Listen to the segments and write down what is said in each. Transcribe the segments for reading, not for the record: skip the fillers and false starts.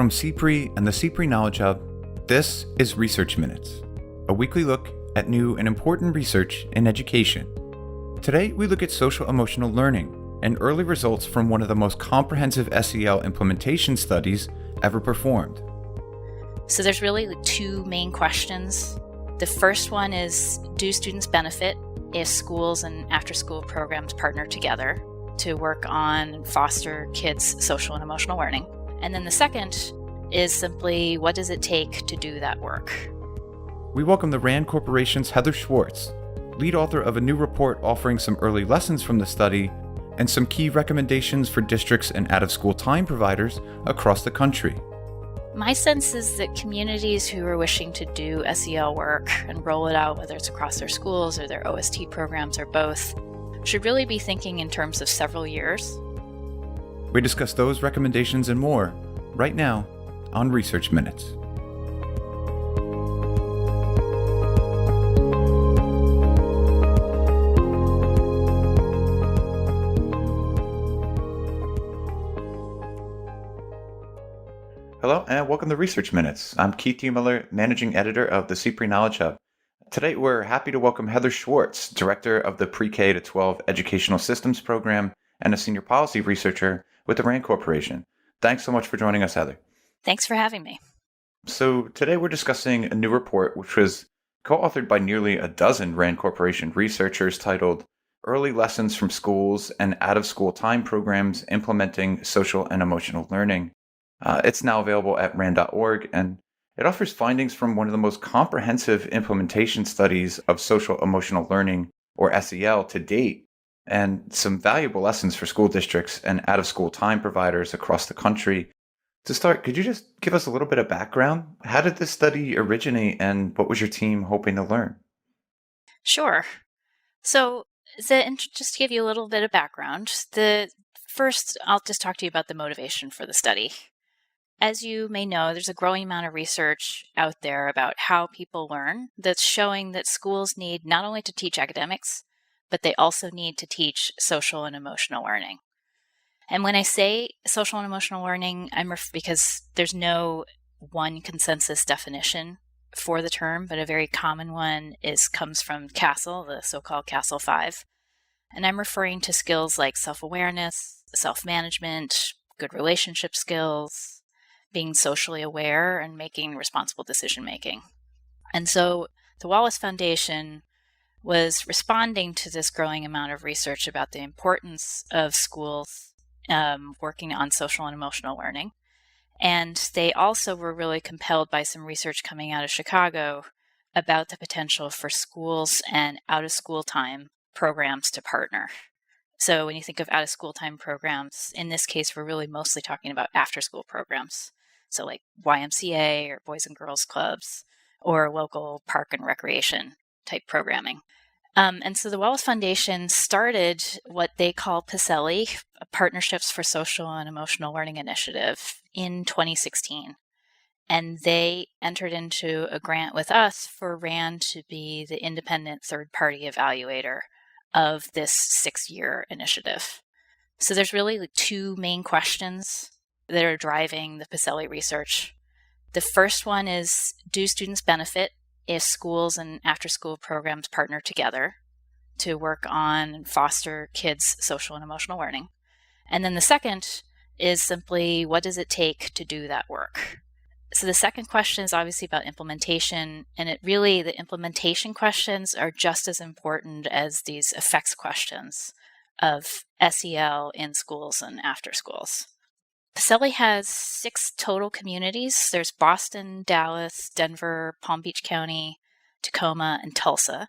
From CPRE and the CPRE Knowledge Hub, this is Research Minutes, a weekly look at new and important research in education. Today, we look at social emotional learning and early results from one of the most comprehensive SEL implementation studies ever performed. So there's really two main questions. The first one is, do students benefit if schools and after-school programs partner together to work on and foster kids' social and emotional learning? And then the second is simply, what does it take to do that work? We welcome the RAND Corporation's Heather Schwartz, lead author of a new report offering some early lessons from the study and some key recommendations for districts and out-of-school time providers across the country. My sense is that communities who are wishing to do SEL work and roll it out, whether it's across their schools or their OST programs or both, should really be thinking in terms of several years. We discuss those recommendations and more right now on Research Minutes. Hello and welcome to Research Minutes. I'm Keith Heumiller, Managing Editor of the CPRE Knowledge Hub. Today we're happy to welcome Heather Schwartz, Director of the Pre-K to 12 Educational Systems Program and a Senior Policy Researcher with the RAND Corporation. Thanks so much for joining us, Heather. Thanks for having me. So today we're discussing a new report which was co-authored by nearly a dozen RAND Corporation researchers titled Early Lessons from Schools and Out-of-School Time Programs Implementing Social and Emotional Learning. It's now available at rand.org, and it offers findings from one of the most comprehensive implementation studies of social emotional learning, or SEL, to date, and some valuable lessons for school districts and out-of-school time providers across the country. To start, could you just give us a little bit of background? How did this study originate, and what was your team hoping to learn? Sure. So, just to give you a little bit of background, first, I'll just talk to you about the motivation for the study. As you may know, there's a growing amount of research out there about how people learn that's showing that schools need not only to teach academics, but they also need to teach social and emotional learning. And when I say social and emotional learning, because there's no one consensus definition for the term, but a very common one comes from CASEL, the so-called CASEL 5. And I'm referring to skills like self-awareness, self-management, good relationship skills, being socially aware, and making responsible decision-making. And so the Wallace Foundation was responding to this growing amount of research about the importance of schools working on social and emotional learning. And they also were really compelled by some research coming out of Chicago about the potential for schools and out-of-school time programs to partner. So when you think of out-of-school time programs, in this case, we're really mostly talking about after-school programs. So like YMCA or Boys and Girls Clubs or local park and recreation type programming. And so the Wallace Foundation started what they call PESELI, Partnerships for Social and Emotional Learning Initiative, in 2016. And they entered into a grant with us for RAND to be the independent third-party evaluator of this 6-year initiative. So there's really two main questions that are driving the PESELI research. The first one is, do students benefit if schools and after-school programs partner together to work on and foster kids' social and emotional learning? And then the second is simply, what does it take to do that work? So the second question is obviously about implementation, and the implementation questions are just as important as these effects questions of SEL in schools and after schools. PESELI has 6 total communities. There's Boston, Dallas, Denver, Palm Beach County, Tacoma, and Tulsa.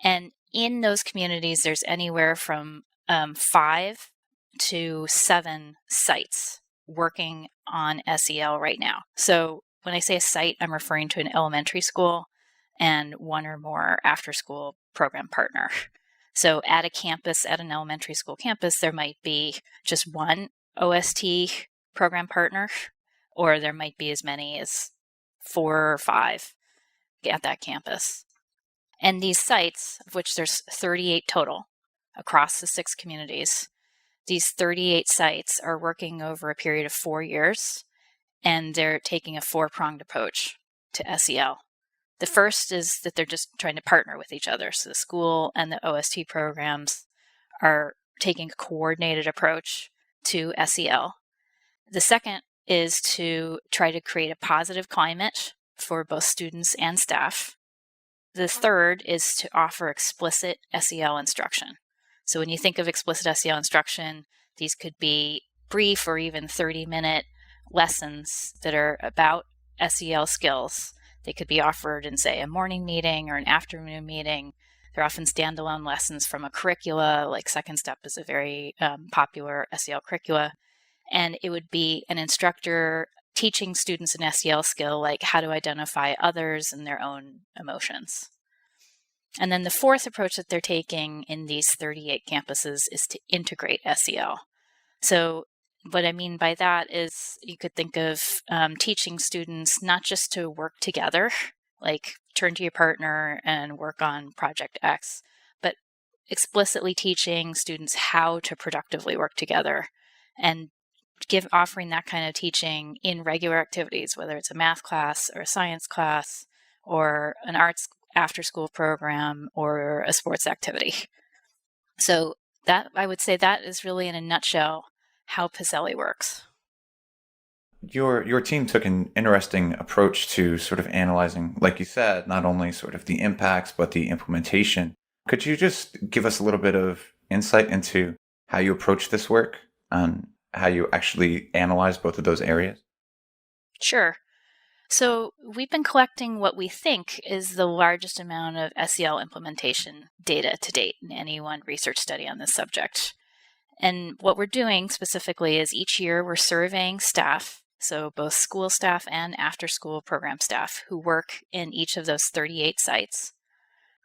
And in those communities, there's anywhere from 5 to 7 sites working on SEL right now. So when I say a site, I'm referring to an elementary school and 1 or more after-school program partner. So at an elementary school campus, there might be just 1 OST program partner, or there might be as many as 4 or 5 at that campus. And these sites, of which there's 38 total across the 6 communities, these 38 sites are working over a period of 4 years and they're taking a four-pronged approach to SEL. The first is that they're just trying to partner with each other. So the school and the OST programs are taking a coordinated approach to SEL. The second is to try to create a positive climate for both students and staff. The third is to offer explicit SEL instruction. So when you think of explicit SEL instruction, these could be brief or even 30-minute lessons that are about SEL skills. They could be offered in, say, a morning meeting or an afternoon meeting. They're often standalone lessons from a curricula, like Second Step is a very popular SEL curricula. And it would be an instructor teaching students an SEL skill, like how to identify others and their own emotions. And then the fourth approach that they're taking in these 38 campuses is to integrate SEL. So what I mean by that is you could think of teaching students not just to work together, like turn to your partner and work on project X, but explicitly teaching students how to productively work together and offering that kind of teaching in regular activities, whether it's a math class or a science class or an arts after-school program or a sports activity. So that, I would say, that is really in a nutshell how PESELI works. Your team took an interesting approach to sort of analyzing, like you said, not only sort of the impacts, but the implementation. Could you just give us a little bit of insight into how you approach this work and how you actually analyze both of those areas? Sure. So we've been collecting what we think is the largest amount of SEL implementation data to date in any one research study on this subject. And what we're doing specifically is each year we're surveying staff, so both school staff and after-school program staff who work in each of those 38 sites.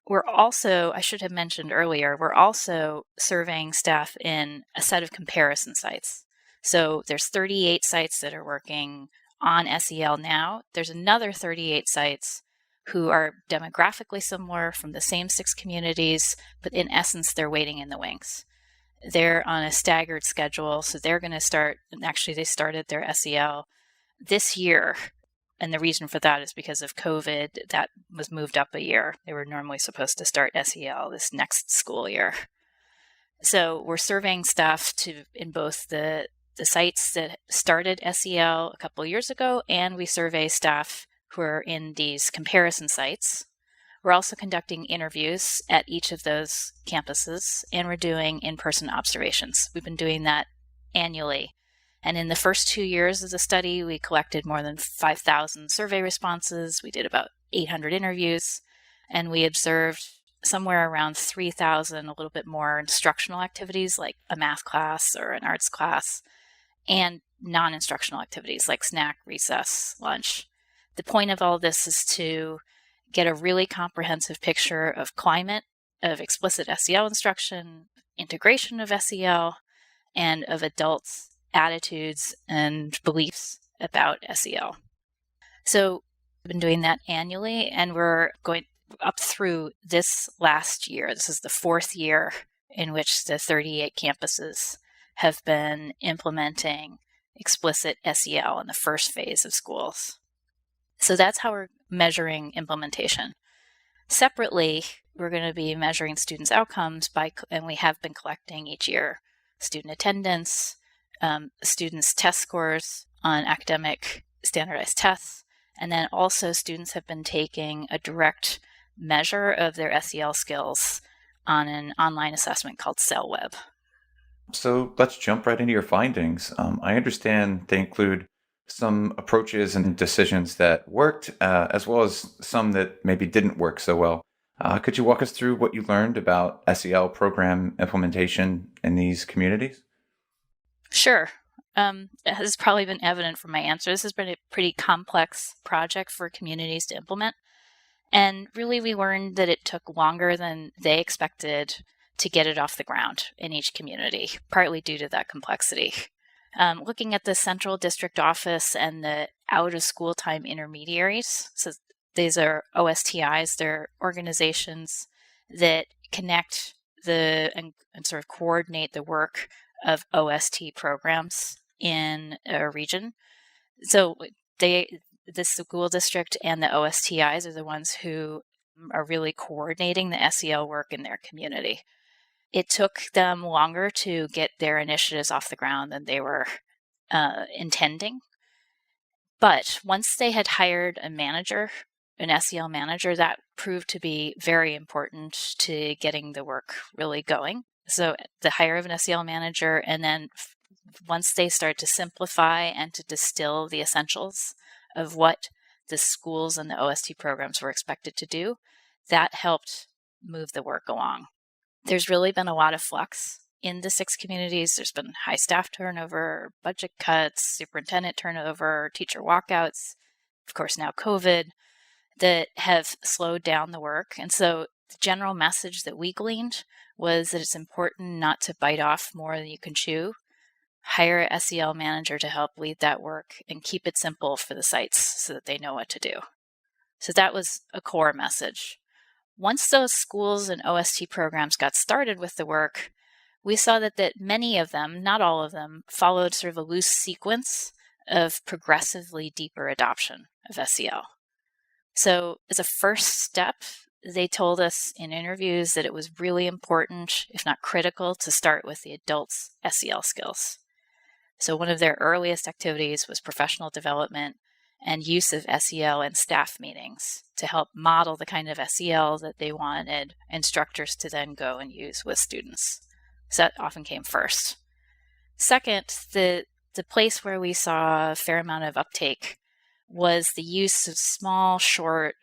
We're also, I should have mentioned earlier, we're also surveying staff in a set of comparison sites. So there's 38 sites that are working on SEL now. There's another 38 sites who are demographically similar from the same 6 communities, but in essence, they're waiting in the wings. They're on a staggered schedule, so they're going to start, and actually they started their SEL this year. And the reason for that is because of COVID, that was moved up a year. They were normally supposed to start SEL this next school year. So we're surveying staff in both the sites that started SEL a couple of years ago, and we survey staff who are in these comparison sites. We're also conducting interviews at each of those campuses, and we're doing in-person observations. We've been doing that annually. And in the first 2 years of the study, we collected more than 5,000 survey responses. We did about 800 interviews, and we observed somewhere around 3,000, a little bit more instructional activities like a math class or an arts class, and non-instructional activities like snack, recess, lunch. The point of all this is to get a really comprehensive picture of climate, of explicit SEL instruction, integration of SEL, and of adults' attitudes and beliefs about SEL. So we've been doing that annually, and we're going up through this last year. This is the 4th year in which the 38 campuses have been implementing explicit SEL in the first phase of schools. So that's how we're measuring implementation. Separately, we're going to be measuring students' outcomes and we have been collecting each year student attendance, students' test scores on academic standardized tests, and then also students have been taking a direct measure of their SEL skills on an online assessment called SEL Web. So let's jump right into your findings. I understand they include some approaches and decisions that worked, as well as some that maybe didn't work so well. Could you walk us through what you learned about SEL program implementation in these communities? Sure. It has probably been evident from my answer. This has been a pretty complex project for communities to implement. And really, we learned that it took longer than they expected to get it off the ground in each community, partly due to that complexity. Looking at the central district office and the out-of-school time intermediaries, so these are OSTIs, they're organizations that connect and sort of coordinate the work of OST programs in a region. So the school district and the OSTIs are the ones who are really coordinating the SEL work in their community. It took them longer to get their initiatives off the ground than they were intending. But once they had hired a manager, an SEL manager, that proved to be very important to getting the work really going. So the hire of an SEL manager, and then once they start to simplify and to distill the essentials of what the schools and the OST programs were expected to do, that helped move the work along. There's really been a lot of flux in the 6 communities. There's been high staff turnover, budget cuts, superintendent turnover, teacher walkouts, of course now COVID, that have slowed down the work. And so the general message that we gleaned was that it's important not to bite off more than you can chew. Hire a SEL manager to help lead that work and keep it simple for the sites so that they know what to do. So that was a core message. Once those schools and OST programs got started with the work, we saw that many of them, not all of them, followed sort of a loose sequence of progressively deeper adoption of SEL. So as a first step, they told us in interviews that it was really important, if not critical, to start with the adults' SEL skills. So one of their earliest activities was professional development and use of SEL in staff meetings to help model the kind of SEL that they wanted instructors to then go and use with students. So that often came first. Second, the place where we saw a fair amount of uptake was the use of small, short,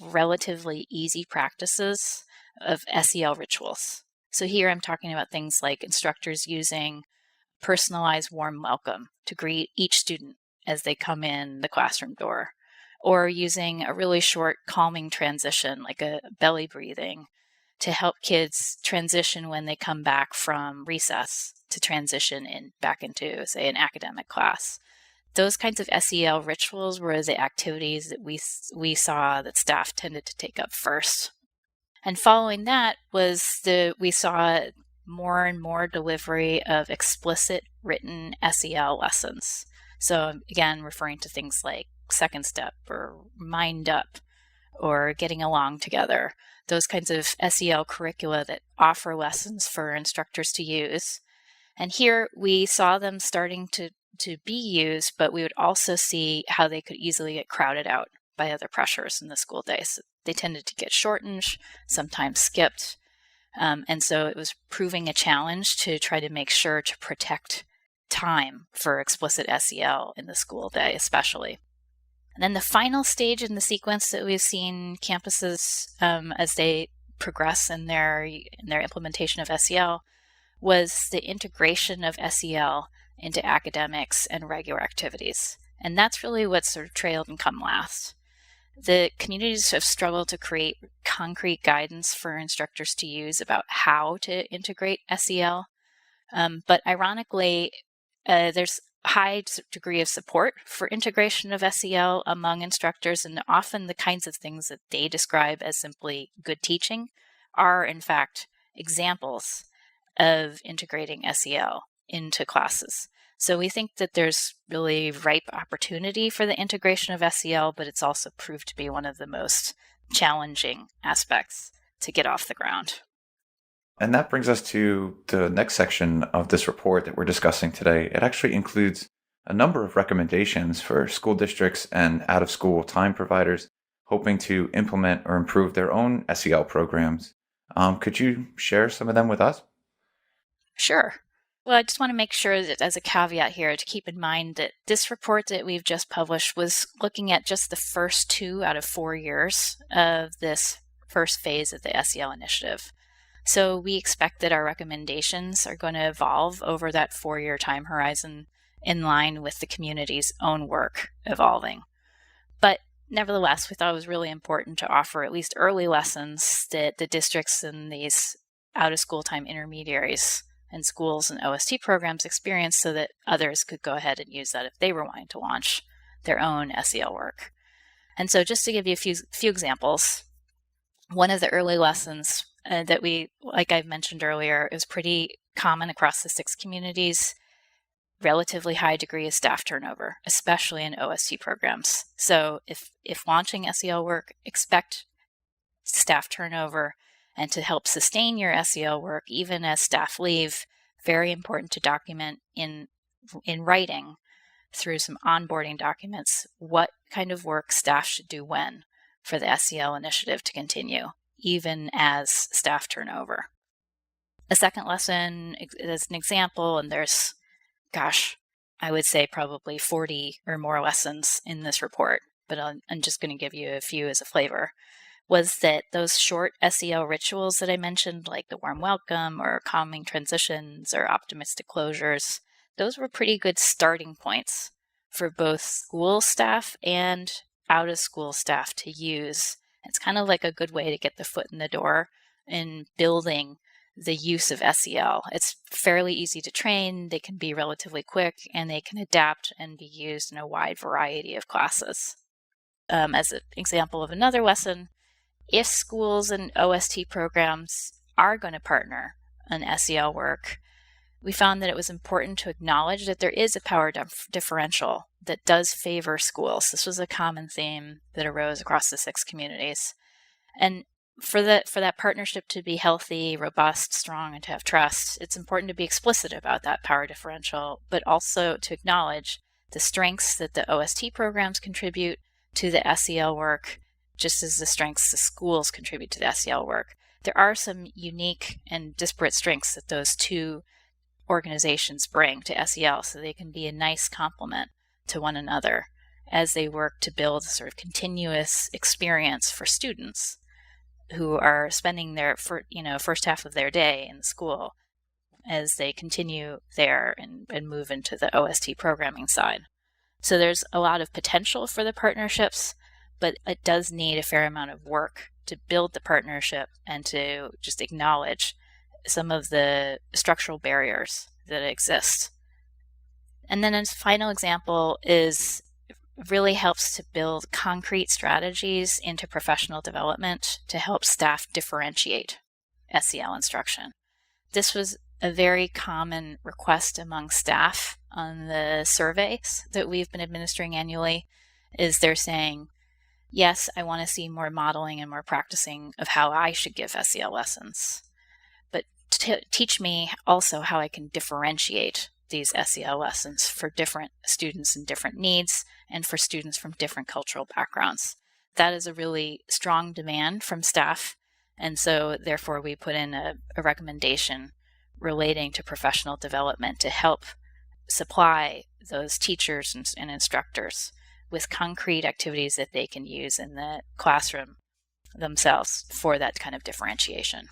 relatively easy practices of SEL rituals. So here I'm talking about things like instructors using personalized warm welcome to greet each student as they come in the classroom door, or using a really short calming transition like a belly breathing to help kids transition when they come back from recess to transition back into, say, an academic class. Those kinds of SEL rituals were the activities that we saw that staff tended to take up first. And following that we saw more and more delivery of explicit written SEL lessons. So again, referring to things like Second Step or Mind Up or Getting Along Together, those kinds of SEL curricula that offer lessons for instructors to use. And here we saw them starting to be used, but we would also see how they could easily get crowded out by other pressures in the school day. So they tended to get shortened, sometimes skipped. And so it was proving a challenge to try to make sure to protect time for explicit SEL in the school day, especially. And then the final stage in the sequence that we've seen campuses as they progress in their implementation of SEL was the integration of SEL into academics and regular activities. And that's really what sort of trailed and come last. The communities have struggled to create concrete guidance for instructors to use about how to integrate SEL. But ironically, there's a high degree of support for integration of SEL among instructors, and often the kinds of things that they describe as simply good teaching are, in fact, examples of integrating SEL into classes. So we think that there's really ripe opportunity for the integration of SEL, but it's also proved to be one of the most challenging aspects to get off the ground. And that brings us to the next section of this report that we're discussing today. It actually includes a number of recommendations for school districts and out-of-school time providers hoping to implement or improve their own SEL programs. Could you share some of them with us? Sure. Well, I just want to make sure that as a caveat here to keep in mind that this report that we've just published was looking at just the first 2 out of 4 years of this first phase of the SEL initiative. So we expect that our recommendations are going to evolve over that 4-year time horizon in line with the community's own work evolving. But nevertheless, we thought it was really important to offer at least early lessons that the districts and these out-of-school time intermediaries and schools and OST programs experience so that others could go ahead and use that if they were wanting to launch their own SEL work. And so just to give you a few examples, one of the early lessons that we, like I mentioned earlier, is pretty common across the 6 communities, relatively high degree of staff turnover, especially in OST programs. So if launching SEL work, expect staff turnover, and to help sustain your SEL work, even as staff leave, very important to document in writing through some onboarding documents what kind of work staff should do when for the SEL initiative to continue, even as staff turnover. A second lesson as an example, and there's, I would say probably 40 or more lessons in this report, but I'm just going to give you a few as a flavor, was that those short SEL rituals that I mentioned, like the warm welcome or calming transitions or optimistic closures, those were pretty good starting points for both school staff and out-of-school staff to use. It's kind of like a good way to get the foot in the door in building the use of SEL. It's fairly easy to train, they can be relatively quick, and they can adapt and be used in a wide variety of classes. As an example of another lesson, if schools and OST programs are going to partner on SEL work, we found that it was important to acknowledge that there is a power differential that does favor schools. This was a common theme that arose across the 6 communities. And for that partnership to be healthy, robust, strong, and to have trust, it's important to be explicit about that power differential, but also to acknowledge the strengths that the OST programs contribute to the SEL work, just as the strengths the schools contribute to the SEL work. There are some unique and disparate strengths that those two organizations bring to SEL, so they can be a nice complement to one another as they work to build a sort of continuous experience for students who are spending their first half of their day in school as they continue there and move into the OST programming side. So there's a lot of potential for the partnerships, but it does need a fair amount of work to build the partnership and to just acknowledge some of the structural barriers that exist. And then a final example is really helps to build concrete strategies into professional development to help staff differentiate SEL instruction. This was a very common request among staff on the surveys that we've been administering annually, is they're saying, yes, I want to see more modeling and more practicing of how I should give SEL lessons, but teach me also how I can differentiate these SEL lessons for different students and different needs and for students from different cultural backgrounds. That is a really strong demand from staff, and so therefore we put in a recommendation relating to professional development to help supply those teachers and instructors with concrete activities that they can use in the classroom themselves for that kind of differentiation.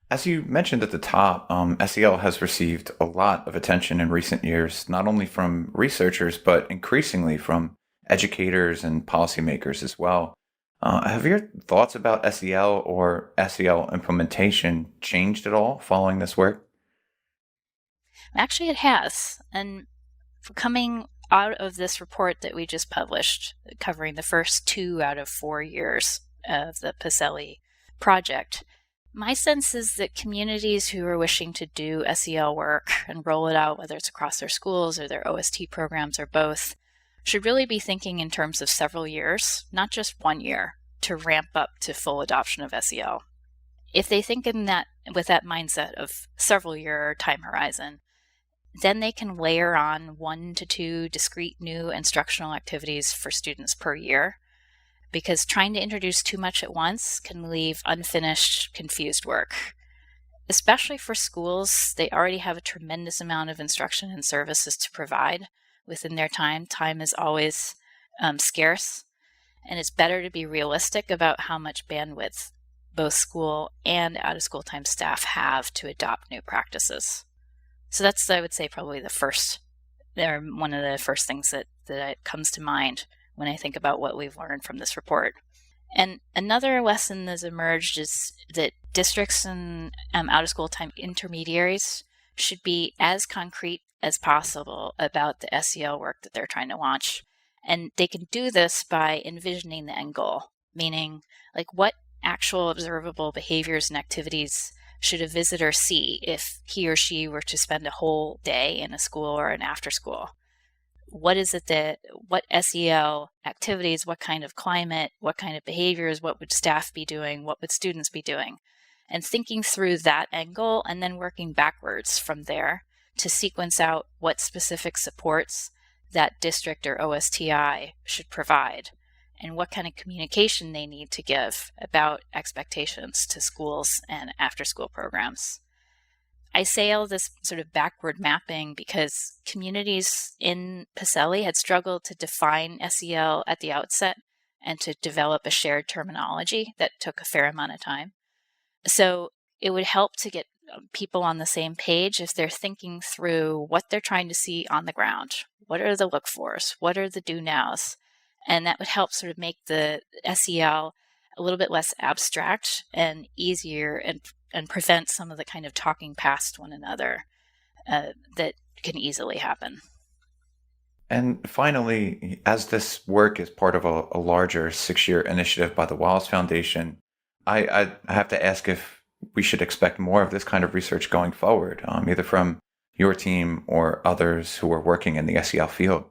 As you mentioned at the top, SEL has received a lot of attention in recent years, not only from researchers, but increasingly from educators and policymakers as well. Have your thoughts about SEL or SEL implementation changed at all following this work? Actually, it has. And coming out of this report that we just published, covering the first 2 out of 4 years of the PESELI project, my sense is that communities who are wishing to do SEL work and roll it out, whether it's across their schools or their OST programs or both, should really be thinking in terms of several years, not just 1 year, to ramp up to full adoption of SEL. If they think with that mindset of several year time horizon, then they can layer on 1 to 2 discrete new instructional activities for students per year, because trying to introduce too much at once can leave unfinished, confused work. Especially for schools, they already have a tremendous amount of instruction and services to provide within their time. Time is always scarce, and it's better to be realistic about how much bandwidth both school and out-of-school time staff have to adopt new practices. So that's, I would say, probably one of the first things that comes to mind when I think about what we've learned from this report. And another lesson that's emerged is that districts and out-of-school time intermediaries should be as concrete as possible about the SEL work that they're trying to launch. And they can do this by envisioning the end goal, meaning like what actual observable behaviors and activities should a visitor see if he or she were to spend a whole day in a school or an after school? What SEL activities, what kind of climate, what kind of behaviors, what would staff be doing, what would students be doing? And thinking through that angle and then working backwards from there to sequence out what specific supports that district or OSTI should provide and what kind of communication they need to give about expectations to schools and after-school programs. I say all this sort of backward mapping because communities in Pacelli had struggled to define SEL at the outset and to develop a shared terminology that took a fair amount of time. So it would help to get people on the same page if they're thinking through what they're trying to see on the ground. What are the look-fors? What are the do-nows? And that would help sort of make the SEL a little bit less abstract and easier and prevent some of the kind of talking past one another that can easily happen. And finally, as this work is part of a larger 6-year initiative by the Wallace Foundation, I have to ask if we should expect more of this kind of research going forward, either from your team or others who are working in the SEL field.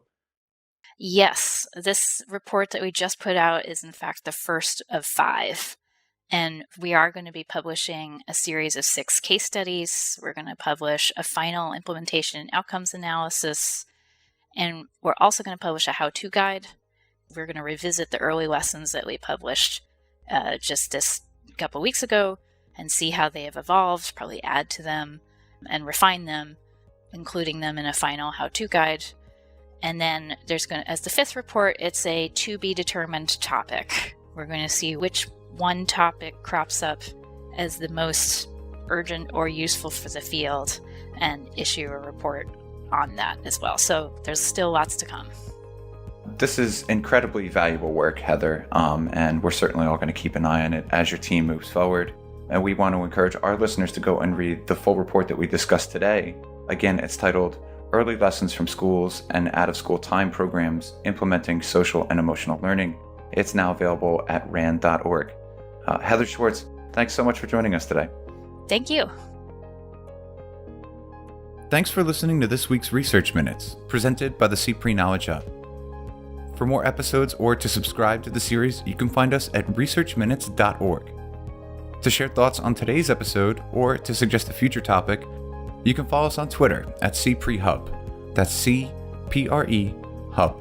Yes, this report that we just put out is in fact the first of 5. And we are going to be publishing a series of 6 case studies. We're going to publish a final implementation and outcomes analysis. And we're also going to publish a how-to guide. We're going to revisit the early lessons that we published just this couple weeks ago and see how they have evolved, probably add to them and refine them, including them in a final how-to guide. And then there's going to, as the 5th report, it's a to be determined topic. We're going to see which one topic crops up as the most urgent or useful for the field and issue a report on that as well. So there's still lots to come. This is incredibly valuable work, Heather, and we're certainly all going to keep an eye on it as your team moves forward. And we want to encourage our listeners to go and read the full report that we discussed today. Again, it's titled Early Lessons from Schools and Out-of-School Time Programs Implementing Social and Emotional Learning. It's now available at rand.org. Heather Schwartz, thanks so much for joining us today. Thank you. Thanks for listening to this week's Research Minutes, presented by the CPRE Knowledge Hub. For more episodes or to subscribe to the series, you can find us at researchminutes.org. To share thoughts on today's episode or to suggest a future topic, you can follow us on Twitter at CPRE Hub. That's CPRE Hub.